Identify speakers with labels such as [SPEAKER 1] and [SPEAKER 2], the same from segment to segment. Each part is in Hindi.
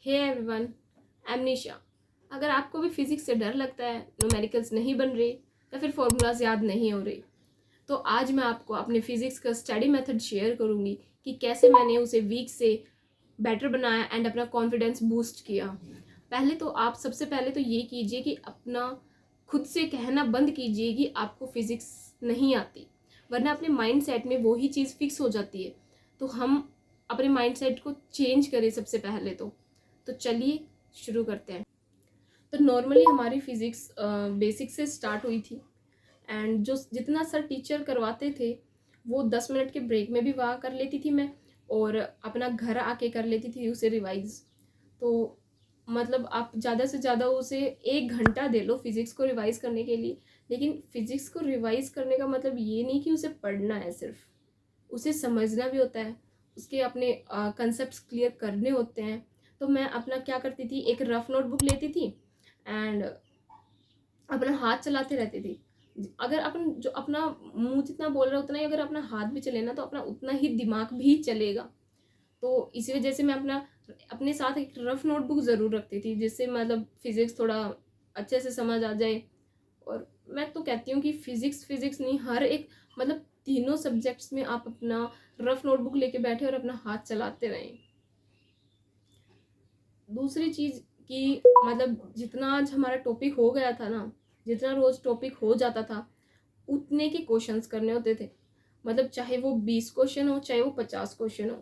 [SPEAKER 1] हे एवरीवन, आई एम निशा। अगर आपको भी फिज़िक्स से डर लगता है, न्यूमेरिकल्स नहीं बन रही या फिर फॉर्मूलाज याद नहीं हो रही, तो आज मैं आपको अपने फिज़िक्स का स्टडी मेथड शेयर करूँगी कि कैसे मैंने उसे वीक से बेटर बनाया एंड अपना कॉन्फिडेंस बूस्ट किया। पहले तो आप सबसे पहले तो ये कीजिए कि अपना खुद से कहना बंद कीजिए कि आपको फिज़िक्स नहीं आती, वरना अपने माइंड सेट में वही चीज़ फिक्स हो जाती है। तो हम अपने माइंड सेट को चेंज करें सबसे पहले तो चलिए शुरू करते हैं। तो नॉर्मली हमारी फिज़िक्स बेसिक से स्टार्ट हुई थी एंड जो जितना सर टीचर करवाते थे वो 10 मिनट के ब्रेक में भी वहाँ कर लेती थी मैं, और अपना घर आके कर लेती थी उसे रिवाइज़। तो मतलब आप ज़्यादा से ज़्यादा उसे 1 घंटा दे लो फिज़िक्स को रिवाइज़ करने के लिए। लेकिन फिज़िक्स को रिवाइज़ करने का मतलब ये नहीं कि उसे पढ़ना है सिर्फ, उसे समझना भी होता है, उसके अपने कंसेप्ट्स क्लियर करने होते हैं। तो मैं अपना क्या करती थी, एक रफ नोटबुक लेती थी एंड अपना हाथ चलाते रहती थी। अगर अपन जो अपना मुंह जितना बोल रहा है उतना ही अगर अपना हाथ भी चले ना, तो अपना उतना ही दिमाग भी चलेगा। तो इसी वजह से मैं अपने साथ एक रफ नोटबुक ज़रूर रखती थी, जिससे मतलब फिज़िक्स थोड़ा अच्छे से समझ आ जाए। और मैं तो कहती हूँ कि फ़िज़िक्स फ़िज़िक्स नहीं, हर एक मतलब तीनों सब्जेक्ट्स में आप अपना रफ नोटबुक लेके बैठे और अपना हाथ चलाते रहें। दूसरी चीज़ कि मतलब जितना आज हमारा टॉपिक हो गया था ना, जितना रोज़ टॉपिक हो जाता था, उतने के क्वेश्चंस करने होते थे। मतलब चाहे वो 20 क्वेश्चन हो, चाहे वो 50 क्वेश्चन हो।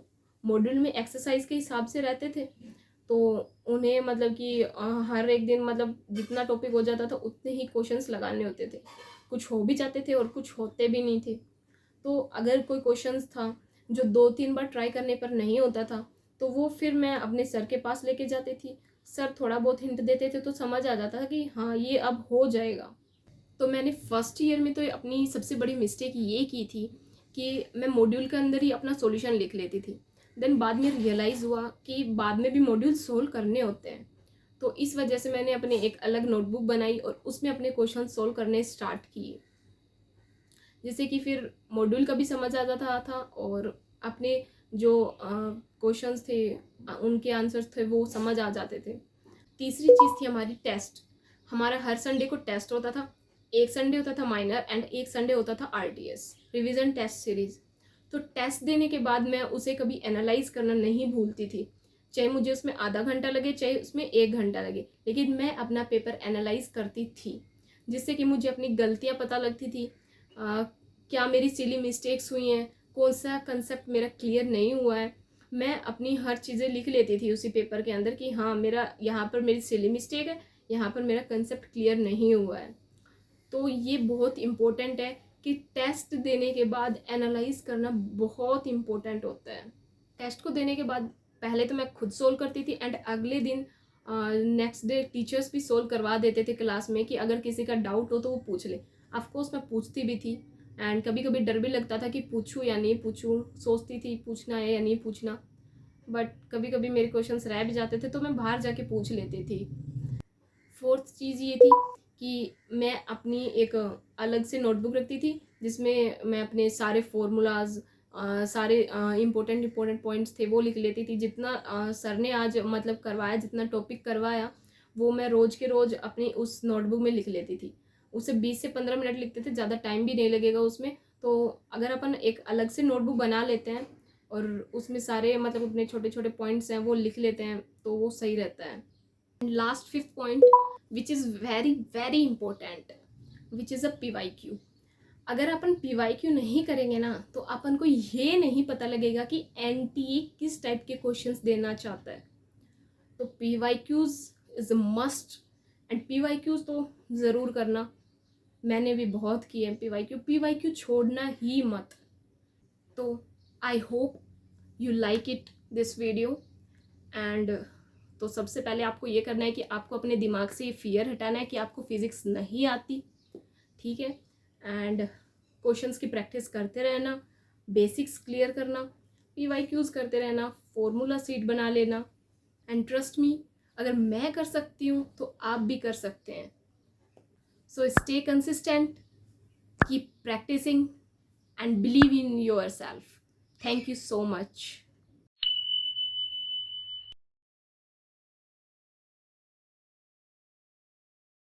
[SPEAKER 1] मॉड्यूल में एक्सरसाइज के हिसाब से रहते थे, तो उन्हें मतलब कि हर एक दिन मतलब जितना टॉपिक हो जाता था उतने ही क्वेश्चंस लगाने होते थे। कुछ हो भी जाते थे और कुछ होते भी नहीं थे। तो अगर कोई क्वेश्चंस था जो 2-3 बार ट्राई करने पर नहीं होता था, तो वो फिर मैं अपने सर के पास लेके जाती थी। सर थोड़ा बहुत हिंट देते थे तो समझ आ जाता था कि हाँ, ये अब हो जाएगा। तो मैंने फर्स्ट ईयर में तो अपनी सबसे बड़ी मिस्टेक ये की थी कि मैं मॉड्यूल के अंदर ही अपना सॉल्यूशन लिख लेती थी। देन बाद में रियलाइज़ हुआ कि बाद में भी मॉड्यूल सोल्व करने होते हैं। तो इस वजह से मैंने अपने एक अलग नोटबुक बनाई और उसमें अपने क्वेश्चन सोल्व करने स्टार्ट किए, जिससे कि फिर मॉड्यूल का भी समझ आ जाता था और अपने जो क्वेश्चंस थे उनके आंसर्स थे वो समझ आ जाते थे। तीसरी चीज़ थी हमारी टेस्ट। हमारा हर संडे को टेस्ट होता था। एक संडे होता था माइनर एंड एक संडे होता था आरटीएस, रिवीजन टेस्ट सीरीज। तो टेस्ट देने के बाद मैं उसे कभी एनालाइज करना नहीं भूलती थी, चाहे मुझे उसमें आधा घंटा लगे चाहे उसमें 1 घंटा लगे, लेकिन मैं अपना पेपर एनालाइज करती थी, जिससे कि मुझे अपनी गलतियाँ पता लगती थी। क्या मेरी सिली मिस्टेक्स हुई हैं, कौन सा कंसेप्ट मेरा क्लियर नहीं हुआ है। मैं अपनी हर चीज़ें लिख लेती थी उसी पेपर के अंदर कि हाँ, मेरा यहाँ पर मेरी सिली मिस्टेक है, यहाँ पर मेरा कंसेप्ट क्लियर नहीं हुआ है। तो ये बहुत इम्पोर्टेंट है कि टेस्ट देने के बाद एनालाइज करना बहुत इम्पोर्टेंट होता है। टेस्ट को देने के बाद पहले तो मैं खुद सोल्व करती थी एंड अगले दिन नेक्स्ट डे टीचर्स भी सोल्व करवा देते थे क्लास में कि अगर किसी का डाउट हो तो वो पूछ ले। ऑफकोर्स मैं पूछती भी थी एंड कभी कभी डर भी लगता था कि पूछूँ या नहीं पूछूँ, सोचती थी पूछना है या नहीं पूछना, बट कभी कभी मेरे क्वेश्चंस रह भी जाते थे तो मैं बाहर जाके पूछ लेती थी। फोर्थ चीज़ ये थी कि मैं अपनी एक अलग से नोटबुक रखती थी, जिसमें मैं अपने सारे फॉर्मूलाज सारे इम्पोर्टेंट पॉइंट्स थे वो लिख लेती थी। जितना सर ने आज मतलब करवाया, जितना टॉपिक करवाया, वो मैं रोज़ के रोज़ अपनी उस नोटबुक में लिख लेती थी। उसे 20 से 15 मिनट लिखते थे, ज़्यादा टाइम भी नहीं लगेगा उसमें। तो अगर अपन एक अलग से नोटबुक बना लेते हैं और उसमें सारे मतलब अपने छोटे छोटे पॉइंट्स हैं वो लिख लेते हैं, तो वो सही रहता है। And last fifth point which is very very important, which is a PYQ। अगर अपन PYQ नहीं करेंगे ना, तो अपन को ये नहीं पता लगेगा कि NTA किस टाइप के क्वेश्चंस देना चाहता है। तो PYQs is a must and PYQs तो ज़रूर करना। मैंने भी बहुत किए हैं PYQ छोड़ना ही मत। तो I hope you like it this video and तो सबसे पहले आपको ये करना है कि आपको अपने दिमाग से ये फियर हटाना है कि आपको फिज़िक्स नहीं आती, ठीक है। एंड क्वेश्चंस की प्रैक्टिस करते रहना, बेसिक्स क्लियर करना, PYQs करते रहना, फॉर्मूला सीट बना लेना एंड ट्रस्ट मी, अगर मैं कर सकती हूँ तो आप भी कर सकते हैं। So stay consistent, keep practicing and believe in yourself. Thank you so much.